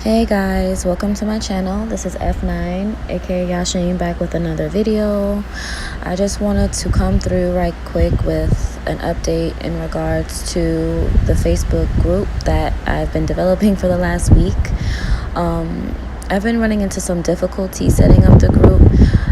Hey guys, welcome to my channel. This is F9 aka Yashin, back with another video. I just wanted to come through right quick with an update in regards to the Facebook group that I've been developing for the last week. I've been running into some difficulty setting up the group,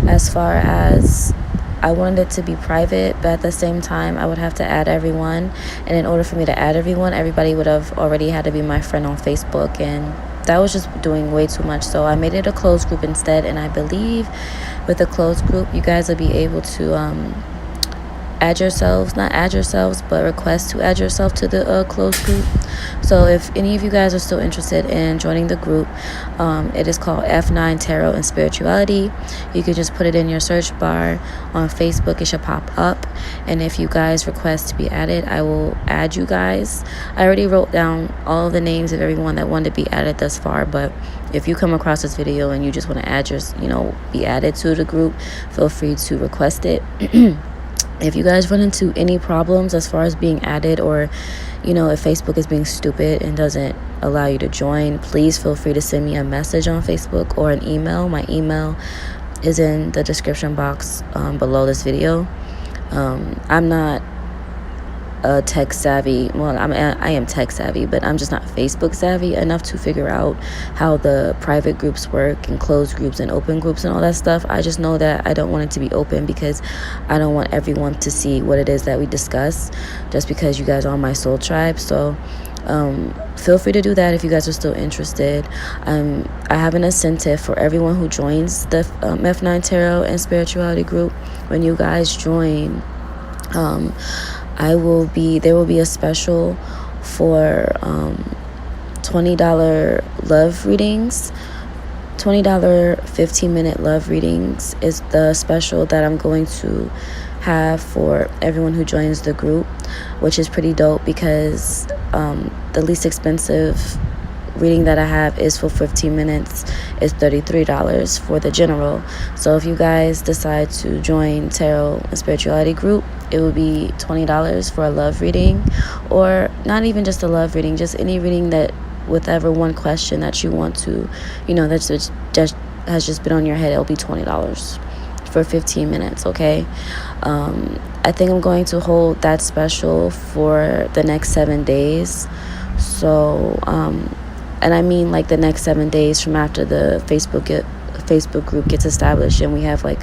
as far as I wanted it to be private, but at the same time I would have to add everyone, and in order for me to add everyone, everybody would have already had to be my friend on Facebook, and that was just doing way too much. So I made it a closed group instead, and I believe with a closed group you guys will be able to but request to add yourself to the closed group. So if any of you guys are still interested in joining the group, it is called F9 Tarot and Spirituality. You could just put it in your search bar on Facebook. It should pop up, and if you guys request to be added, I will add you guys. I already wrote down all of the names of everyone that wanted to be added thus far, but if you come across this video and you just want to add be added to the group, feel free to request it. If you guys run into any problems as far as being added, or if Facebook is being stupid and doesn't allow you to join, please feel free to send me a message on Facebook or an email. My email is in the description box below this video. I'm not tech savvy. Well, I am tech savvy, but I'm just not Facebook savvy enough to figure out how the private groups work and closed groups and open groups and all that stuff. I just know that I don't want it to be open because I don't want everyone to see what it is that we discuss, just because you guys are my soul tribe. So feel free to do that if you guys are still interested. I have an incentive for everyone who joins the F9 Tarot and Spirituality group. When you guys join, there will be a special for $20 love readings. $20 15-minute love readings is the special that I'm going to have for everyone who joins the group, which is pretty dope because the least expensive reading that I have is for 15 minutes. It's $33 for the general. So if you guys decide to join Tarot and Spirituality group, it will be $20 for a love reading, or not even just a love reading, just any reading that, with ever one question that you want to, that's just has just been on your head, it'll be $20 for 15 minutes. Okay. I think I'm going to hold that special for the next 7 days. So and I mean like the next 7 days from after the Facebook group gets established and we have like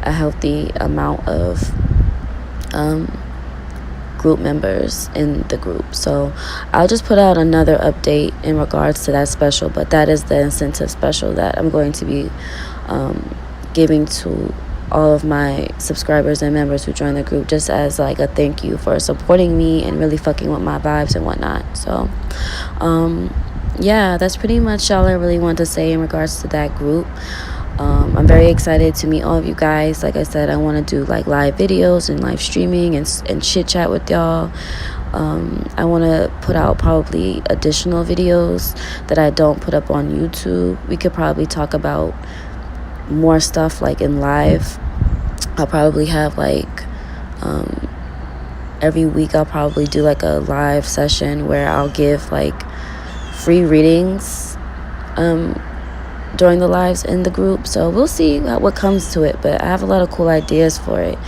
a healthy amount of group members in the group. So I'll just put out another update in regards to that special, but that is the incentive special that I'm going to be giving to all of my subscribers and members who join the group, just as like a thank you for supporting me and really fucking with my vibes and whatnot. So yeah, that's pretty much all I really want to say in regards to that group. I'm very excited to meet all of you guys. Like I said, I want to do like live videos and live streaming and chit chat with y'all. I want to put out probably additional videos that I don't put up on YouTube. We could probably talk about more stuff like in live. I'll probably have like every week I'll probably do like a live session where I'll give like free readings during the lives in the group. So we'll see what comes to it, but I have a lot of cool ideas for it.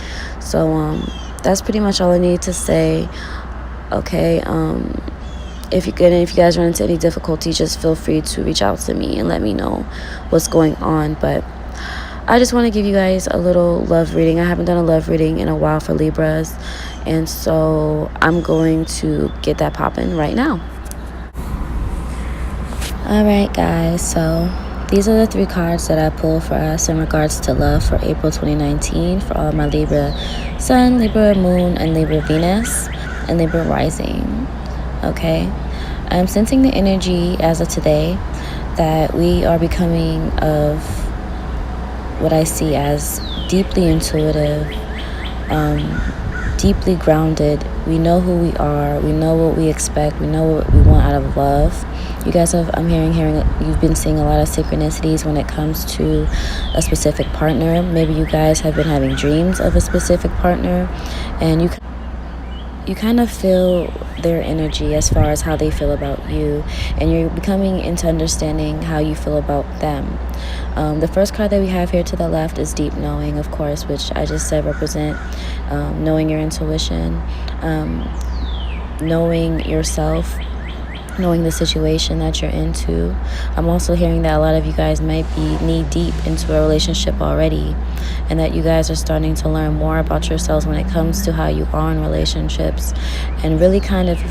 So that's pretty much all I need to say. Okay. If you guys run into any difficulty, just feel free to reach out to me and let me know what's going on. But I just want to give you guys a little love reading. I haven't done a love reading in a while for Libras, and so I'm going to get that popping right now. Alright guys, so these are the 3 cards that I pulled for us in regards to love for April 2019 for all my Libra Sun, Libra Moon, and Libra Venus, and Libra Rising. Okay, I'm sensing the energy as of today that we are becoming of what I see as deeply intuitive, deeply grounded. We know who we are, we know what we expect, we know what we want out of love. You guys I'm hearing you've been seeing a lot of synchronicities when it comes to a specific partner. Maybe you guys have been having dreams of a specific partner, and you kind of feel their energy as far as how they feel about you, and you're becoming into understanding how you feel about them. The first card that we have here to the left is deep knowing, of course, which I just said represent knowing your intuition, knowing yourself, knowing the situation that you're into. I'm also hearing that a lot of you guys might be knee deep into a relationship already, and that you guys are starting to learn more about yourselves when it comes to how you are in relationships, and really kind of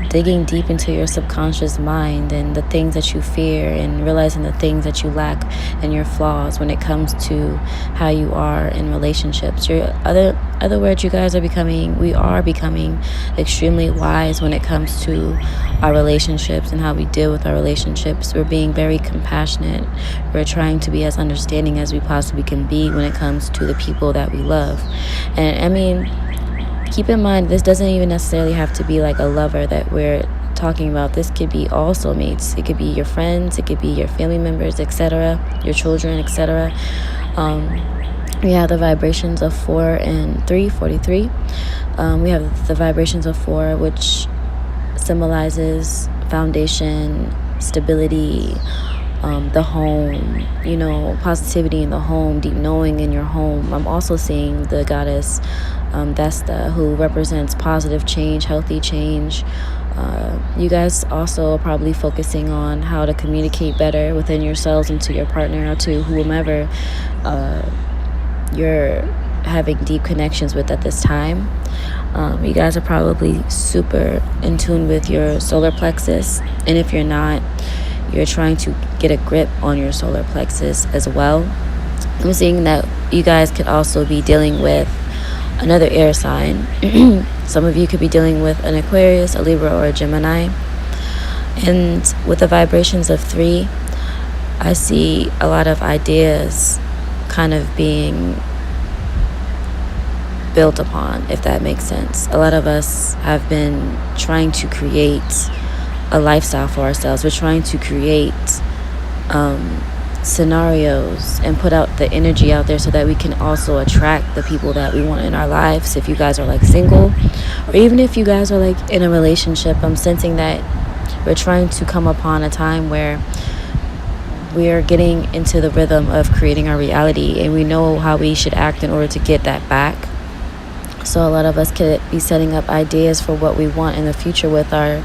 digging deep into your subconscious mind and the things that you fear, and realizing the things that you lack and your flaws when it comes to how you are in relationships. Other words, we are becoming extremely wise when it comes to our relationships and how we deal with our relationships. We're being very compassionate. We're trying to be as understanding as we possibly can be when it comes to the people that we love. And I mean, keep in mind, this doesn't even necessarily have to be like a lover that we're talking about. This could be all soulmates. It could be your friends. It could be your family members, etc., your children, etc. We have the vibrations of 4 and 3, 43. We have the vibrations of 4, which symbolizes foundation, stability, the home, positivity in the home, deep knowing in your home. I'm also seeing the goddess Vesta, who represents positive change, healthy change. You guys also are probably focusing on how to communicate better within yourselves and to your partner or to whomever you're having deep connections with at this time. You guys are probably super in tune with your solar plexus, and if you're not, you're trying to get a grip on your solar plexus as well. I'm seeing that you guys could also be dealing with another air sign. Some of you could be dealing with an Aquarius, a Libra, or a Gemini. And with the vibrations of 3, I see a lot of ideas kind of being built upon, if that makes sense. A lot of us have been trying to create a lifestyle for ourselves. We're trying to create scenarios and put out the energy out there so that we can also attract the people that we want in our lives. If you guys are like single, or even if you guys are like in a relationship, I'm sensing that we're trying to come upon a time where we're getting into the rhythm of creating our reality, and we know how we should act in order to get that back. So a lot of us could be setting up ideas for what we want in the future with our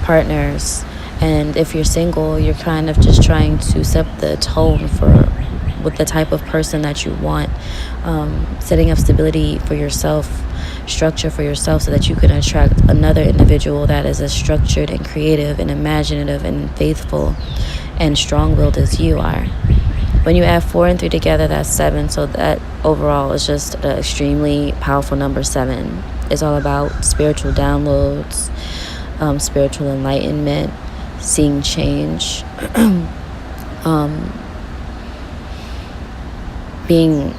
partners. And if you're single, you're kind of just trying to set the tone with the type of person that you want, setting up stability for yourself, structure for yourself, so that you can attract another individual that is as structured and creative and imaginative and faithful and strong-willed as you are. When you add 4 and 3 together, that's 7. So that overall is just an extremely powerful number. 7 is all about spiritual downloads, spiritual enlightenment, seeing change, being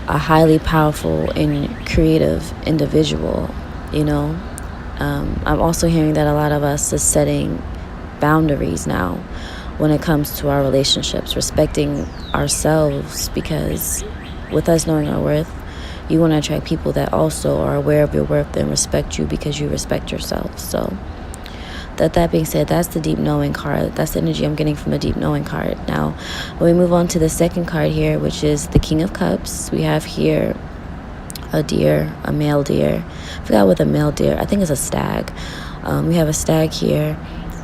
a highly powerful and creative individual. I'm also hearing that a lot of us is setting boundaries now when it comes to our relationships, respecting ourselves, because with us knowing our worth, you want to attract people that also are aware of your worth and respect you because you respect yourself. So that being said, that's the deep knowing card. That's the energy I'm getting from the deep knowing card. Now, when we move on to the second card here, which is the King of Cups, we have here a deer, a male deer. I forgot what the male deer, I think it's a stag. We have a stag here,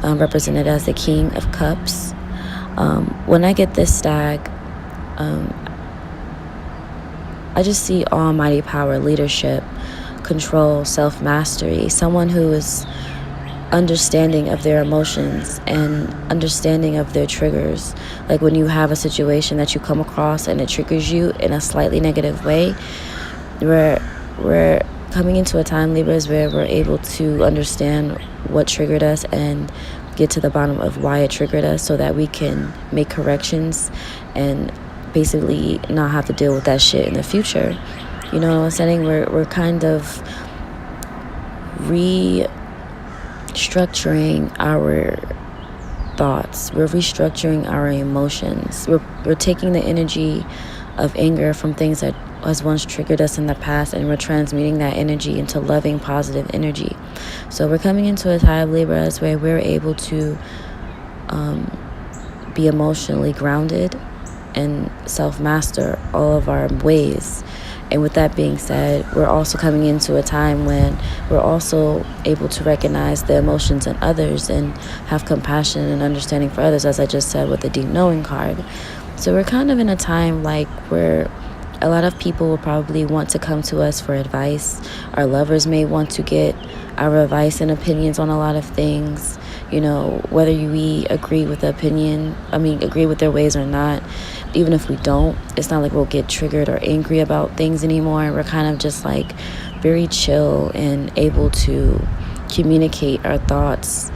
represented as the King of Cups. When I get this stag, I just see almighty power, leadership, control, self-mastery, someone who is understanding of their emotions and understanding of their triggers. Like when you have a situation that you come across and it triggers you in a slightly negative way, we're coming into a time, Libras, where we're able to understand what triggered us and get to the bottom of why it triggered us, so that we can make corrections and basically not have to deal with that shit in the future. You know what I'm saying? We're kind of restructuring our thoughts. We're restructuring our emotions. We're taking the energy of anger from things that has once triggered us in the past, and we're transmuting that energy into loving, positive energy. So we're coming into a time, Libras, where we're able to be emotionally grounded and self-master all of our ways. And with that being said, we're also coming into a time when we're also able to recognize the emotions in others and have compassion and understanding for others, as I just said with the deep knowing card. So we're kind of in a time like where a lot of people will probably want to come to us for advice. Our lovers may want to get our advice and opinions on a lot of things. You know, whether we agree with the opinion, agree with their ways or not, even if we don't, it's not like we'll get triggered or angry about things anymore. We're kind of just like very chill and able to communicate our thoughts.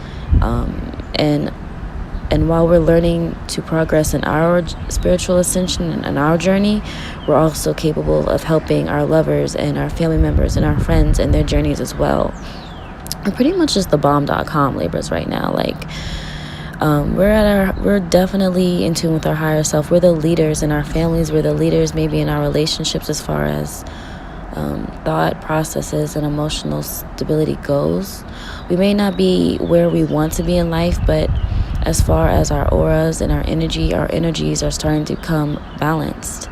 And while we're learning to progress in our spiritual ascension and our journey, we're also capable of helping our lovers and our family members and our friends in their journeys as well. We're pretty much just the bomb.com Libras right now. Like, we're definitely in tune with our higher self. We're the leaders in our families. We're the leaders maybe in our relationships as far as thought processes and emotional stability goes. We may not be where we want to be in life, but as far as our auras and our energies are starting to become balanced.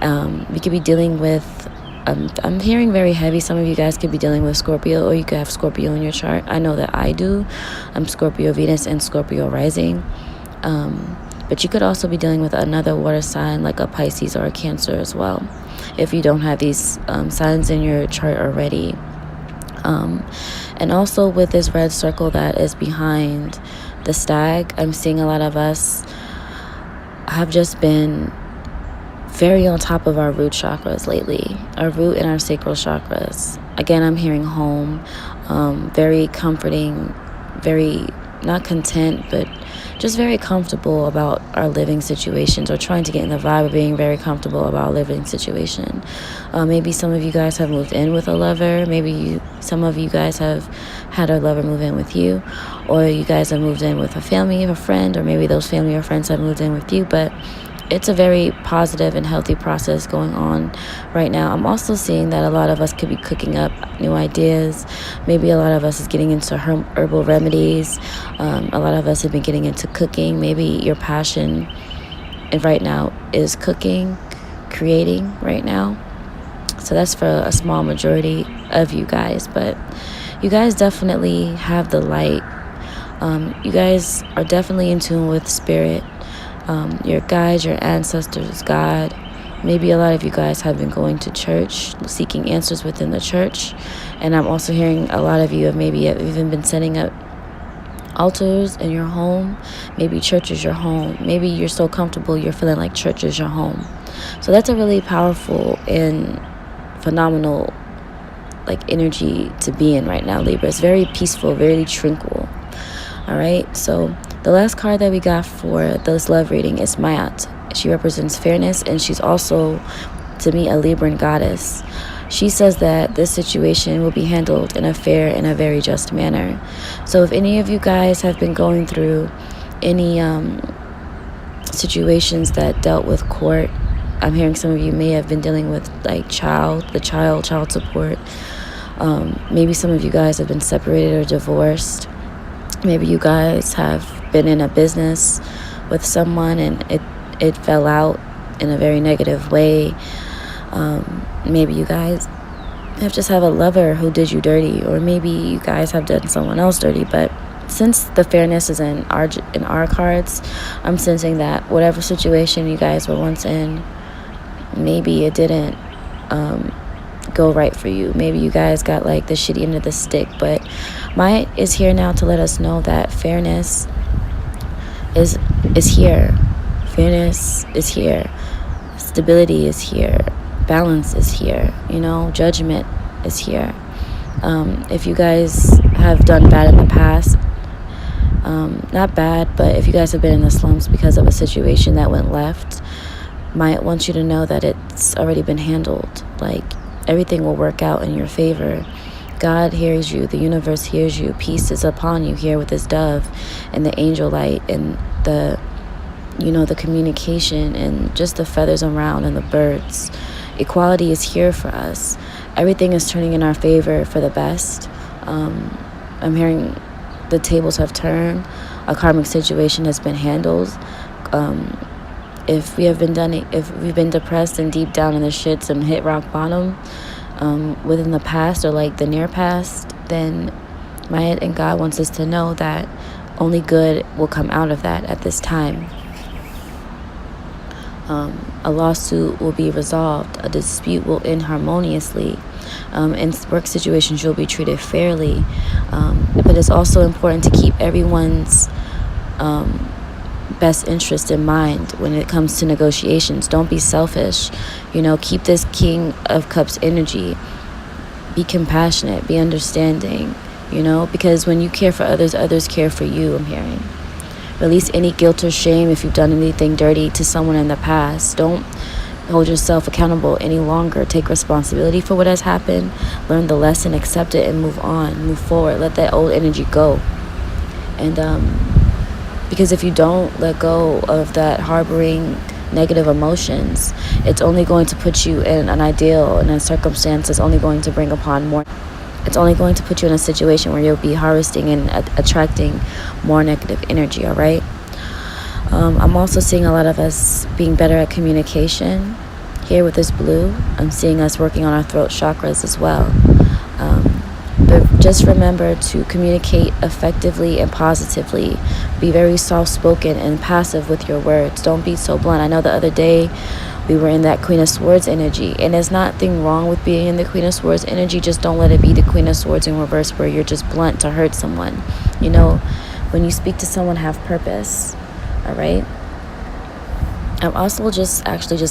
We could be dealing with, I'm hearing very heavy. Some of you guys could be dealing with Scorpio, or you could have Scorpio in your chart. I know that I do. I'm Scorpio Venus and Scorpio rising. But you could also be dealing with another water sign like a Pisces or a Cancer as well, if you don't have these signs in your chart already. And also with this red circle that is behind the stag, I'm seeing a lot of us have just been very on top of our root chakras lately, our root and our sacral chakras. Again, I'm hearing home, very comforting, very not content, but just very comfortable about our living situations, or trying to get in the vibe of being very comfortable about our living situation. Maybe some of you guys have moved in with a lover. Maybe some of you guys have had a lover move in with you, or you guys have moved in with a family or a friend, or maybe those family or friends have moved in with you. But it's a very positive and healthy process going on right now. I'm also seeing that a lot of us could be cooking up new ideas. Maybe a lot of us is getting into herbal remedies. A lot of us have been getting into cooking. Maybe your passion right now is cooking, creating right now. So that's for a small majority of you guys. But you guys definitely have the light. You guys are definitely in tune with spirit. Your guides, your ancestors, God. Maybe a lot of you guys have been going to church, seeking answers within the church. And I'm also hearing a lot of you have maybe even been setting up altars in your home. Maybe church is your home. Maybe you're so comfortable you're feeling like church is your home. So that's a really powerful and phenomenal energy to be in right now, Libra. It's very peaceful, very tranquil. All right, so the last card that we got for this love reading is Mayat. She represents fairness, and she's also, to me, a Libran goddess. She says that this situation will be handled in a fair and a very just manner. So if any of you guys have been going through any situations that dealt with court, I'm hearing some of you may have been dealing with child support. Maybe some of you guys have been separated or divorced. Maybe you guys have been in a business with someone and it fell out in a very negative way. Maybe you guys have a lover who did you dirty, or maybe you guys have done someone else dirty. But since the fairness is in our cards, I'm sensing that whatever situation you guys were once in, maybe it didn't go right for you. Maybe you guys got the shitty end of the stick. But Maya is here now to let us know that fairness is here. Fairness is here. Stability is here. Balance is here. Judgment is here. If you guys have done bad in the past, not bad, but if you guys have been in the slums because of a situation that went left, Maya wants you to know that it's already been handled. Everything will work out in your favor. God hears you. The universe hears you. Peace is upon you here with this dove and the angel light and the communication and just the feathers around and the birds. equality is here for us. Everything is turning in our favor for the best. I'm hearing the tables have turned. A karmic situation has been handled. If we've been depressed and deep down in the shits and hit rock bottom within the past or like the near past, then Maya and God wants us to know that only good will come out of that at this time. A lawsuit will be resolved. A dispute will end harmoniously. In work situations, you'll be treated fairly. But it's also important to keep everyone's best interest in mind when it comes to negotiations. Don't be selfish. Keep this King of Cups energy. Be compassionate. Be understanding. Because when you care for others, others care for you, I'm hearing. Release any guilt or shame if you've done anything dirty to someone in the past. Don't hold yourself accountable any longer. Take responsibility for what has happened. Learn the lesson, accept it, and move on. Move forward. Let that old energy go. And because if you don't let go of that harboring negative emotions, it's only going to put you in an ideal and a circumstance that's only going to bring upon more. It's only going to put you in a situation where you'll be harvesting and attracting more negative energy, all right? I'm also seeing a lot of us being better at communication. Here with this blue, I'm seeing us working on our throat chakras as well. But just remember to communicate effectively and positively. Be very soft-spoken and passive with your words. Don't be so blunt. I know the other day we were in that Queen of Swords energy, and there's nothing wrong with being in the Queen of Swords energy. Just don't let it be the Queen of Swords in reverse where you're just blunt to hurt someone. When you speak to someone, have purpose. All right? I'm also just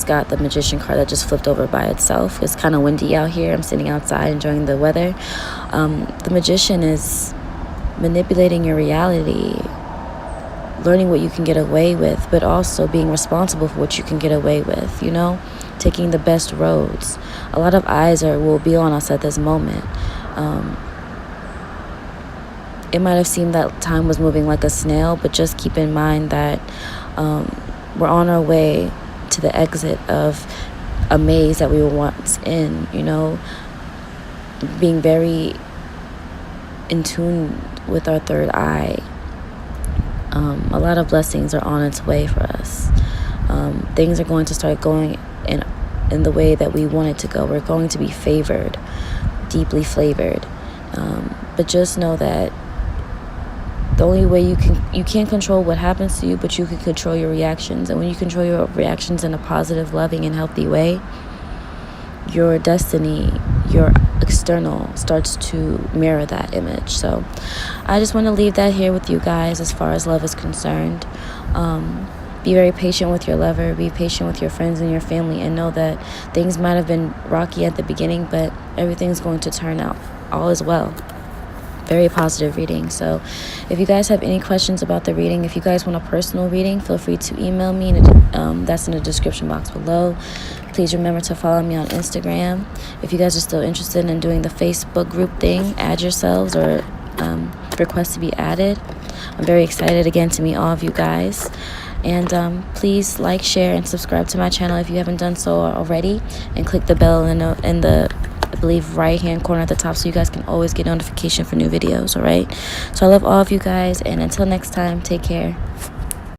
got the Magician card that just flipped over by itself. It's kind of windy out here. I'm sitting outside enjoying the weather. The Magician is manipulating your reality, learning what you can get away with, but also being responsible for what you can get away with, taking the best roads. A lot of eyes will be on us at this moment. It might have seemed that time was moving like a snail, but just keep in mind that we're on our way to the exit of a maze that we were once in, being very in tune with our third eye. A lot of blessings are on its way for us. Things are going to start going in the way that we want it to go. We're going to be favored, deeply flavored. But just know that the only way you can't control what happens to you, but you can control your reactions. And when you control your reactions in a positive, loving, and healthy way, your destiny, your external starts to mirror that image. So I just want to leave that here with you guys as far as love is concerned. Be very patient with your lover. Be patient with your friends and your family, and know that things might have been rocky at the beginning, but everything's going to turn out all is well. Very positive reading. So if you guys have any questions about the reading, if you guys want a personal reading, feel free to email me. That's in the description box below. Please remember to follow me on Instagram. If you guys are still interested in doing the Facebook group thing, add yourselves or request to be added. I'm very excited again to meet all of you guys. And please like, share, and subscribe to my channel if you haven't done so already. And click the bell in the I believe right hand corner at the top, so you guys can always get notification for new videos. All right, so I love all of you guys, and until next time, take care.